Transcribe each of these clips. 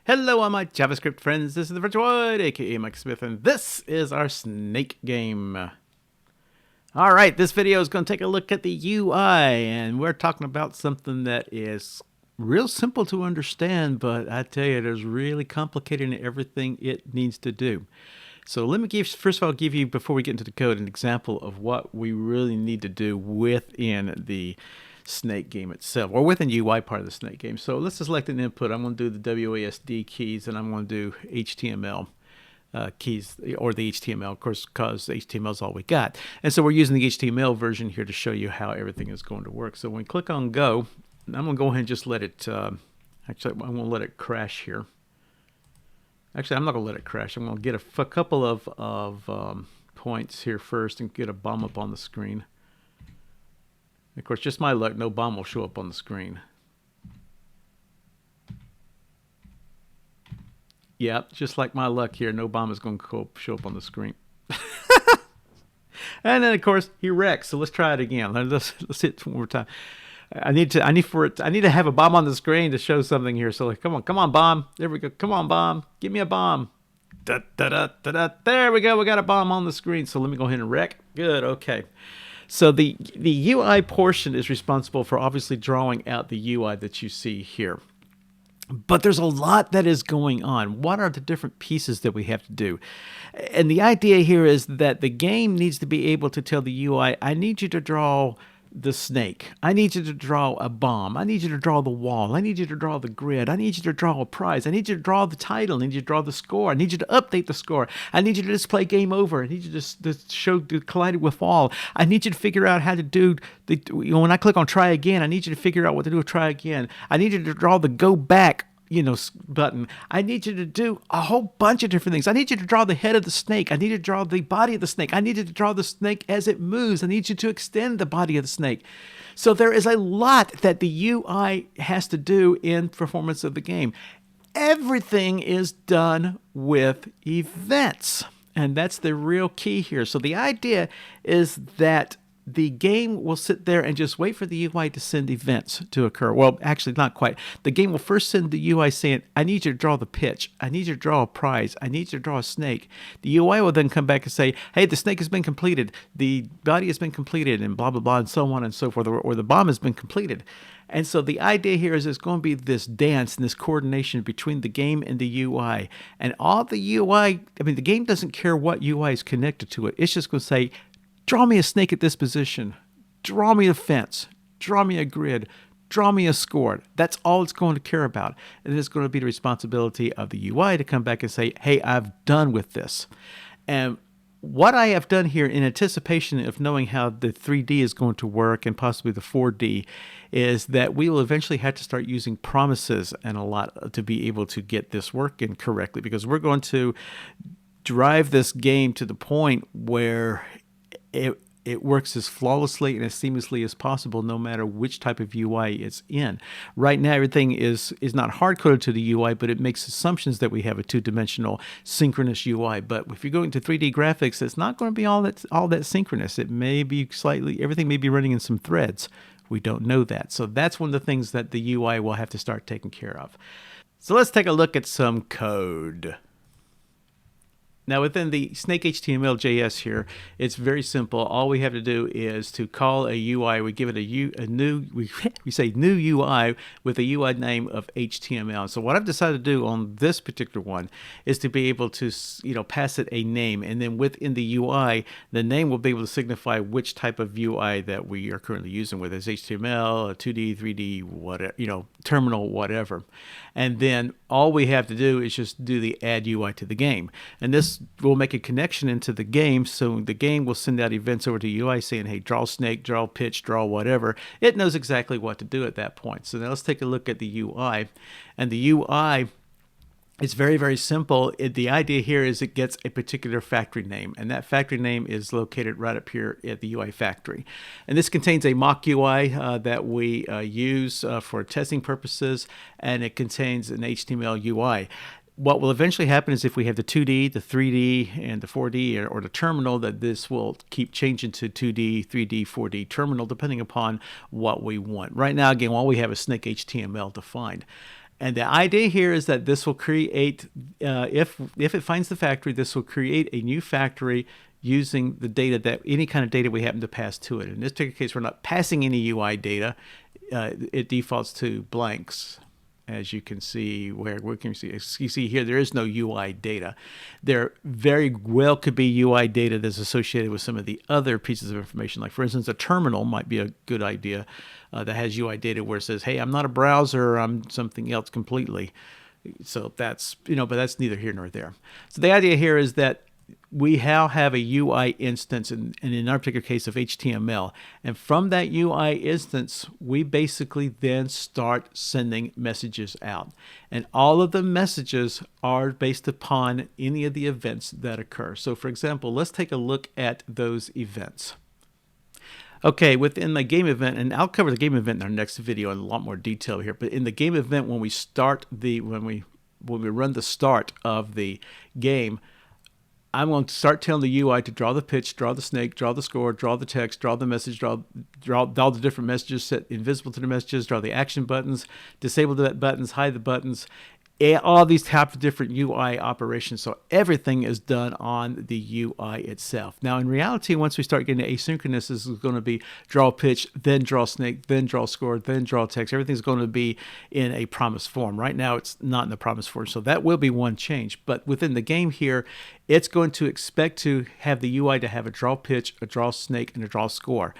Hello, all my JavaScript friends. This is the Virtuoid, aka Mike Smith, and this is our snake game. All right, this video is going to take a look at the UI, and we're talking about something that is real simple to understand, but I tell you, it is really complicated in everything it needs to do. So let me first of all, give you, before we get into the code, an example of what we really need to do within the snake game itself, or within UI part of the snake game. So let's select an input. I'm going to do the WASD keys, and I'm going to do HTML keys, or the HTML, of course, because HTML is all we got. And so we're using the HTML version here to show you how everything is going to work. So when we click on go, I'm going to go ahead and just let it, actually, I'm going to let it crash here. Actually, I'm not going to let it crash. I'm going to get a couple of points here first and get a bomb up on the screen. Of course, just my luck, no bomb will show up on the screen. Yep, just like my luck here, no bomb is going to show up on the screen. And then, of course, he wrecks. So let's try it again. Let's hit it one more time. I need to have a bomb on the screen to show something here. So like, come on, bomb. There we go. Come on, bomb. Give me a bomb. Da, da, da, da, da. There we go. We got a bomb on the screen. So let me go ahead and wreck. Good. Okay. So the UI portion is responsible for obviously drawing out the UI that you see here. But there's a lot that is going on. What are the different pieces that we have to do? And the idea here is that the game needs to be able to tell the UI, I need you to draw the snake. I need you to draw a bomb. I need you to draw the wall. I need you to draw the grid. I need you to draw a prize. I need you to draw the title. I need you to draw the score. I need you to update the score. I need you to display game over. I need you to show the collided with wall. I need you to figure out how to do the, when I click on try again, I need you to figure out what to do with try again. I need you to draw the go back button. I need you to do a whole bunch of different things. I need you to draw the head of the snake. I need you to draw the body of the snake. I need you to draw the snake as it moves. I need you to extend the body of the snake. So there is a lot that the UI has to do in performance of the game. Everything is done with events, and that's the real key here. So the idea is that the game will sit there and just wait for the UI to send events to occur. Well, actually, not quite. The game will first send the UI saying, I need you to draw the pitch. I need you to draw a prize. I need you to draw a snake. The UI will then come back and say, hey, the snake has been completed. The body has been completed, and blah, blah, blah, and so on and so forth, or the bomb has been completed. And so the idea here is there's going to be this dance and this coordination between the game and the UI. And all the UI, the game doesn't care what UI is connected to it. It's just going to say, draw me a snake at this position. Draw me a fence. Draw me a grid. Draw me a score. That's all it's going to care about. And it's going to be the responsibility of the UI to come back and say, hey, I've done with this. And what I have done here in anticipation of knowing how the 3D is going to work and possibly the 4D is that we will eventually have to start using promises and a lot to be able to get this working correctly, because we're going to drive this game to the point where it works as flawlessly and as seamlessly as possible, no matter which type of UI it's in. Right now, everything is not hard-coded to the UI, but it makes assumptions that we have a two-dimensional synchronous UI. But if you're going to 3D graphics, it's not going to be all that synchronous. It may be everything may be running in some threads. We don't know that. So that's one of the things that the UI will have to start taking care of. So let's take a look at some code. Now, within the Snake HTML JS here, it's very simple. All we have to do is to call a UI. We give it we say new UI with a UI name of HTML. So what I've decided to do on this particular one is to be able to, pass it a name, and then within the UI, the name will be able to signify which type of UI that we are currently using, whether it's HTML, 2D, 3D, whatever, terminal, whatever. And then all we have to do is just do the add UI to the game, and this will make a connection into the game, so the game will send out events over to UI saying, hey, draw snake, draw pitch, draw whatever. It knows exactly what to do at that point. So now let's take a look at the UI. And the UI is very, very simple. The idea here is it gets a particular factory name, and that factory name is located right up here at the UI factory. And this contains a mock UI that we use for testing purposes, and it contains an HTML UI. What will eventually happen is if we have the 2D, the 3D, and the 4D, or the terminal, that this will keep changing to 2D, 3D, 4D terminal, depending upon what we want. Right now, again, all we have is Snake HTML defined. And the idea here is that this will create, if it finds the factory, this will create a new factory using the data, that any kind of data we happen to pass to it. In this particular case, we're not passing any UI data. It defaults to blanks. As you can see, where we can see, you see here, there is no UI data. There very well could be UI data that's associated with some of the other pieces of information. Like, for instance, a terminal might be a good idea that has UI data where it says, hey, I'm not a browser, I'm something else completely. So that's, but that's neither here nor there. So the idea here is that we now have a UI instance, and in our particular case of HTML. And from that UI instance, we basically then start sending messages out. And all of the messages are based upon any of the events that occur. So for example, let's take a look at those events. Okay, within the game event, and I'll cover the game event in our next video in a lot more detail here, but in the game event, when we run the start of the game, I'm going to start telling the UI to draw the pitch, draw the snake, draw the score, draw the text, draw the message, draw all the different messages, set invisible to the messages, draw the action buttons, disable the buttons, hide the buttons, all these types of different UI operations. So everything is done on the UI itself. Now, in reality, once we start getting asynchronous, this is going to be draw pitch, then draw snake, then draw score, then draw text. Everything's going to be in a promise form. Right now, it's not in the promise form, so that will be one change. But within the game here, it's going to expect to have the UI to have a draw pitch, a draw snake, and a draw score.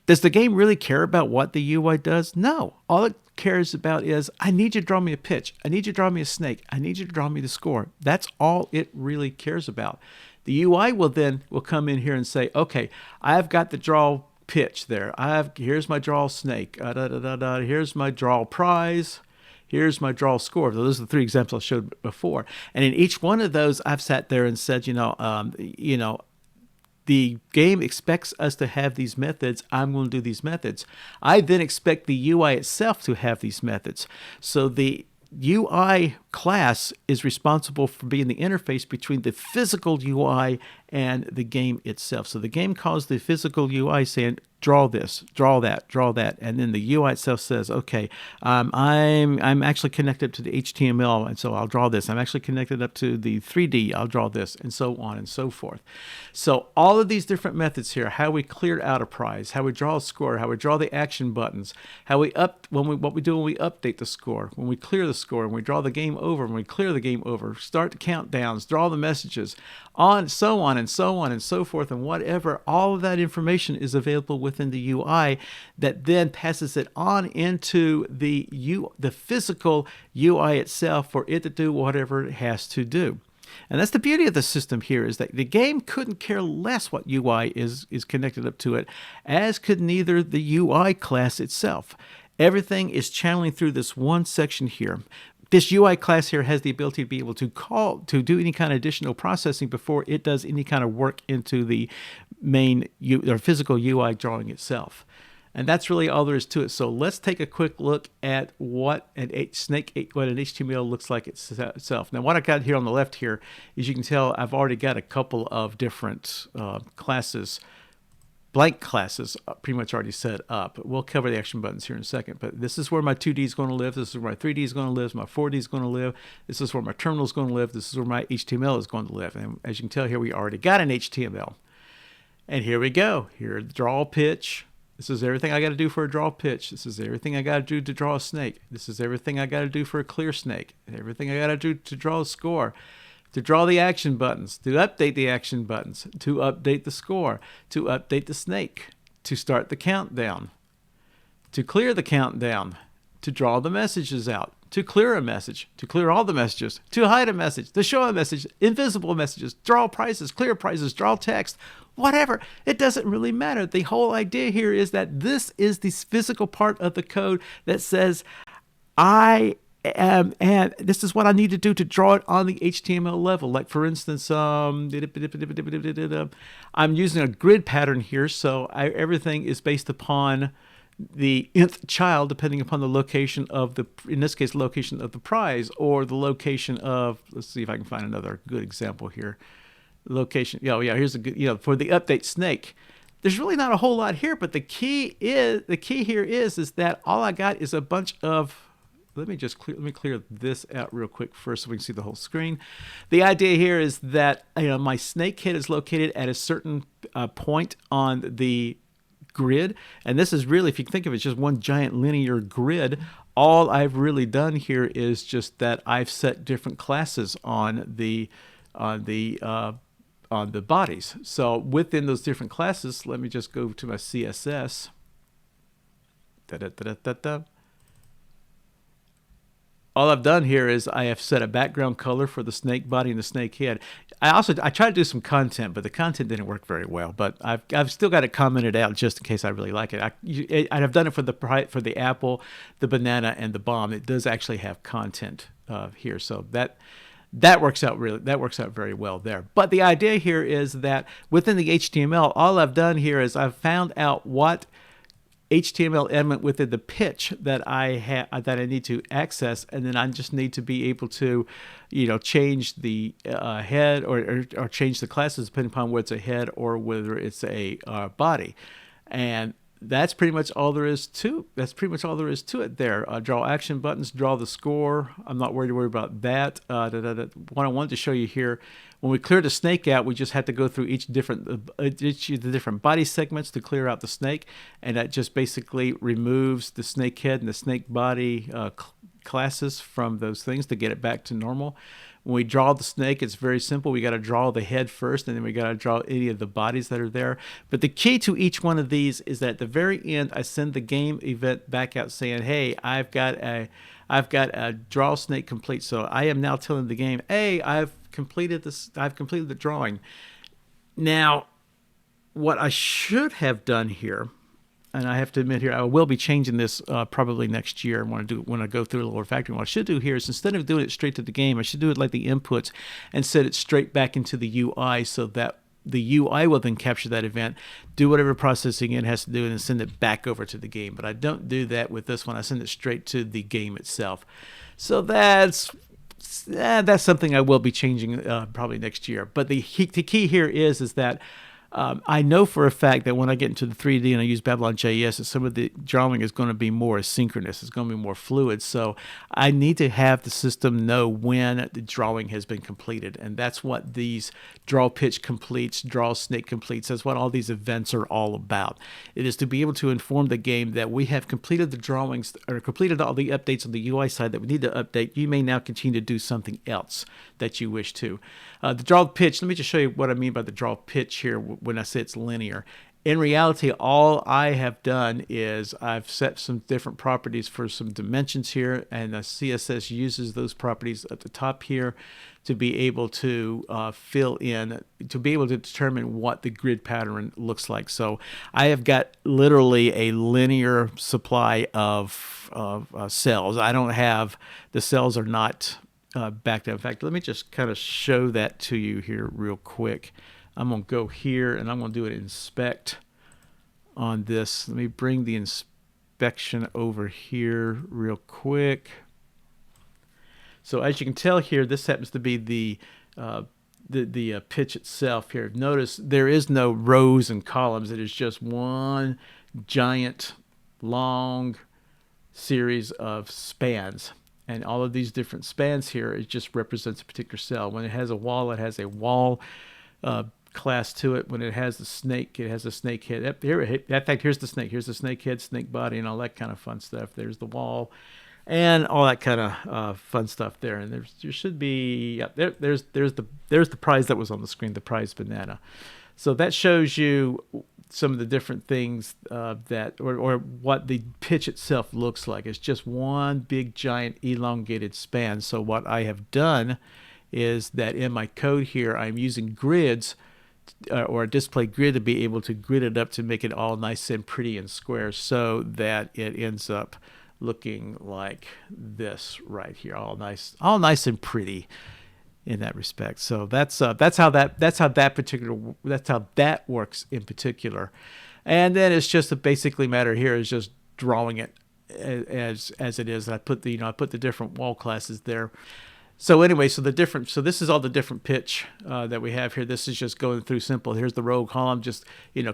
Does the game really care about what the UI does? No. All it cares about is, I need you to draw me a pitch. I need you to draw me a snake. I need you to draw me the score. That's all it really cares about. The UI will come in here and say, okay, I've got the draw pitch there. Here's my draw snake. Here's my draw prize. Here's my draw score. Those are the three examples I showed before. And in each one of those, I've sat there and said, the game expects us to have these methods. I'm going to do these methods. I then expect the UI itself to have these methods. So the UI class is responsible for being the interface between the physical UI and the game itself. So the game calls the physical UI saying, draw this, draw that, draw that. And then the UI itself says, okay, I'm actually connected up to the HTML, and so I'll draw this. I'm actually connected up to the 3D, I'll draw this, and so on and so forth. So all of these different methods here, how we clear out a prize, how we draw a score, how we draw the action buttons, what we do when we update the score, when we clear the score, when we draw the game over, when we clear the game over, start the countdowns, draw the messages, so on and so on and so forth, and whatever, all of that information is available within the UI that then passes it on into the physical UI itself for it to do whatever it has to do. And that's the beauty of the system here, is that the game couldn't care less what UI is connected up to it, as could neither the UI class itself. Everything is channeling through this one section here. This UI class here has the ability to be able to do any kind of additional processing before it does any kind of work into the main or physical UI drawing itself. And that's really all there is to it. So let's take a quick look at what an HTML looks like itself. Now, what I got here on the left here is, you can tell I've already got a couple of different classes, blank classes, pretty much already set up. We'll cover the action buttons here in a second, but this is where my 2D is going to live. This is where my 3D is going to live. My 4D is going to live. This is where my terminal is going to live. This is where my HTML is going to live. And as you can tell here, we already got an HTML. And here we go. Here, the draw pitch. This is everything I got to do for a draw pitch. This is everything I got to do to draw a snake. This is everything I got to do for a clear snake. Everything I got to do to draw a score. To draw the action buttons, to update the action buttons, to update the score, to update the snake, to start the countdown, to clear the countdown, to draw the messages out, to clear a message, to clear all the messages, to hide a message, to show a message, invisible messages, draw prices, clear prices, draw text, whatever. It doesn't really matter. The whole idea here is that this is the physical part of the code that says, and this is what I need to do to draw it on the HTML level. Like, for instance, I'm using a grid pattern here, so everything is based upon the nth child, depending upon the location of in this case, location of the prize, or the location of, let's see if I can find another good example here. Location, here's a good, for the update snake. There's really not a whole lot here, but the key here is that all I got is a bunch of, let me just let me clear this out real quick first so we can see the whole screen. The idea here is that my snake head is located at a certain point on the grid, and this is really, if you think of it, just one giant linear grid. All I've really done here is just that I've set different classes on the bodies. So within those different classes, let me just go to my CSS. All I've done here is I have set a background color for the snake body and the snake head. I tried to do some content, but the content didn't work very well. But I've still got it commented out just in case I really like it. I've done it for the apple, the banana, and the bomb. It does actually have content here, so that works out very well there. But the idea here is that within the HTML, all I've done here is I've found out what HTML element within the pitch that I need to access, and then I just need to be able to, change the head or change the classes depending upon whether it's a head or whether it's a body, and that's pretty much all there is to. That's pretty much all there is to it there. Draw action buttons, draw the score. I'm not worried about that. What I wanted to show you here, when we cleared the snake out, we just had to go through each of the different body segments to clear out the snake, and that just basically removes the snake head and the snake body classes from those things to get it back to normal. When we draw the snake, it's very simple. We got to draw the head first, and then we got to draw any of the bodies that are there. But the key to each one of these is that at the very end, I send the game event back out saying, "Hey, I've got a draw snake complete." So I am now telling the game, "Hey, I've completed this. I've completed the drawing." Now, what I should have done here, and I have to admit here, I will be changing this probably next year when I go through a little refactoring. What I should do here is, instead of doing it straight to the game, I should do it like the inputs and set it straight back into the UI, so that the UI will then capture that event, do whatever processing it has to do, and then send it back over to the game. But I don't do that with this one. I send it straight to the game itself. So that's something I will be changing probably next year. But the key here is that I know for a fact that when I get into the 3D and I use Babylon JS, that some of the drawing is going to be more asynchronous. It's going to be more fluid. So I need to have the system know when the drawing has been completed. And that's what these draw pitch completes, draw snake completes. That's what all these events are all about. It is to be able to inform the game that we have completed the drawings or completed all the updates on the UI side that we need to update. You may now continue to do something else that you wish to. The draw pitch, let me just show you what I mean by the draw pitch here when I say it's linear. In reality, all I have done is I've set some different properties for some dimensions here, and CSS uses those properties at the top here to be able to fill in, to be able to determine what the grid pattern looks like. So I have got literally a linear supply of cells. I don't have, the cells are not backed up. In fact, let me just kind of show that to you here real quick. I'm going to go here and I'm going to do an inspect on this. Let me bring the inspection over here real quick. So as you can tell here, this happens to be the pitch itself here. Notice there is no rows and columns. It is just one giant long series of spans. And all of these different spans here, it just represents a particular cell. When it has a wall, it has a wall class to it. When it has the snake, it has a snake head. Here, in fact, here's the snake. Here's the snake head, snake body, and all that kind of fun stuff. There's the wall, and all that kind of fun stuff there. And there should be, there's the prize that was on the screen, the prize banana. So that shows you some of the different things or what the pitch itself looks like. It's just one big giant elongated span. So what I have done is that in my code here, I'm using grids or a display grid to be able to grid it up to make it all nice and pretty and square, so that it ends up looking like this right here, all nice and pretty in that respect. So that's how that works in particular. And then it's just a basically matter here is just drawing it as it is. And I put the different wall classes there. So anyway, so this is all the different pitch that we have here. This is just going through simple. Here's the row column. Just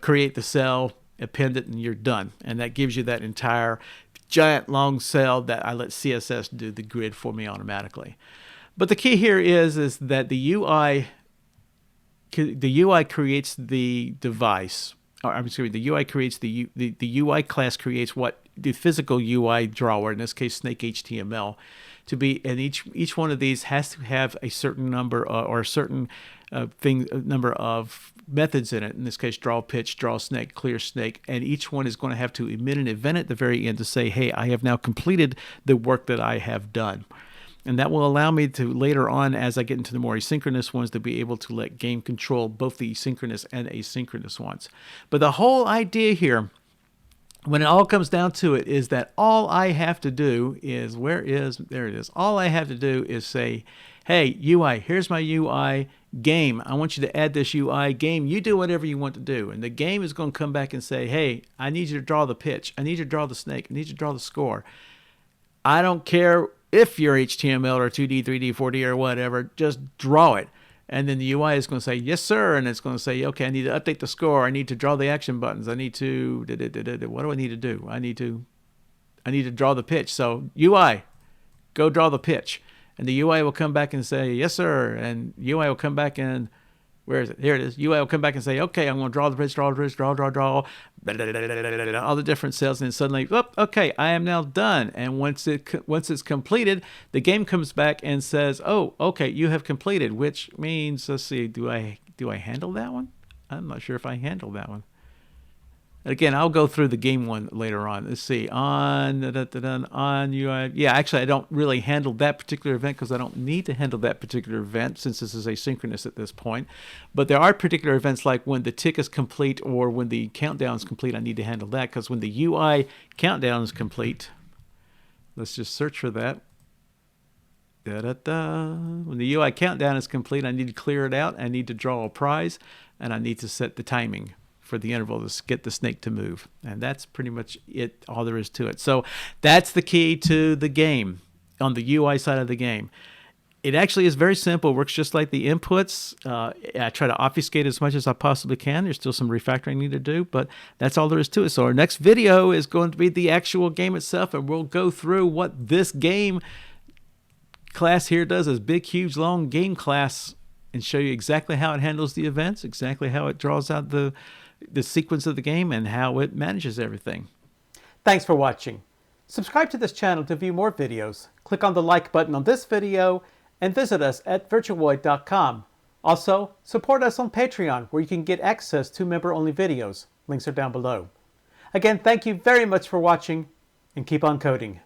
create the cell, append it, and you're done. And that gives you that entire giant long cell that I let CSS do the grid for me automatically. But the key here is that the UI creates the device. Or, I'm sorry, the UI creates the UI class creates what the physical UI drawer, in this case Snake HTML, to be, and each one of these has to have a certain number or a certain number of methods in it. In this case, draw pitch, draw snake, clear snake, and each one is going to have to emit an event at the very end to say, hey, I have now completed the work that I have done. And that will allow me to later on, as I get into the more asynchronous ones, to be able to let game control both the synchronous and asynchronous ones. But the whole idea here, when it all comes down to it, is that all I have to do is, there it is. All I have to do is say, hey, UI, here's my UI game. I want you to add this UI game. You do whatever you want to do. And the game is going to come back and say, hey, I need you to draw the pitch. I need you to draw the snake. I need you to draw the score. I don't care if you're HTML or 2D, 3D, 4D or whatever, just draw it. And then the UI is going to say, yes, sir. And it's going to say, okay, I need to update the score. I need to draw the action buttons. I need to, what do I need to do? I need to draw the pitch. So UI, go draw the pitch. And the UI will come back and say, yes, sir. And UI will come back and, where is it? Here it is. UI will come back and say, okay, I'm going to draw the pitch, draw, all the different cells. And then suddenly, okay, I am now done. And once it's completed, the game comes back and says, oh, okay, you have completed, which means, let's see, do I handle that one? I'm not sure if I handle that one. Again, I'll go through the game one later on. Let's see, on UI. Yeah, actually, I don't really handle that particular event because I don't need to handle that particular event since this is asynchronous at this point. But there are particular events like when the tick is complete or when the countdown is complete, I need to handle that because when the UI countdown is complete, let's just search for that. When the UI countdown is complete, I need to clear it out. I need to draw a prize, and I need to set the timing for the interval to get the snake to move. And that's pretty much it, all there is to it. So that's the key to the game on the UI side of the game. It actually is very simple, works just like the inputs. I try to obfuscate as much as I possibly can. There's still some refactoring I need to do, but that's all there is to it. So our next video is going to be the actual game itself, and we'll go through what this game class here does, this big, huge, long game class, and show you exactly how it handles the events, exactly how it draws out the sequence of the game, and how it manages everything. Thanks for watching. Subscribe to this channel to view more videos. Click on the like button on this video and visit us at TheVirtuoid.com. Also, support us on Patreon, where you can get access to member-only videos. Links are down below. Again, thank you very much for watching, and keep on coding.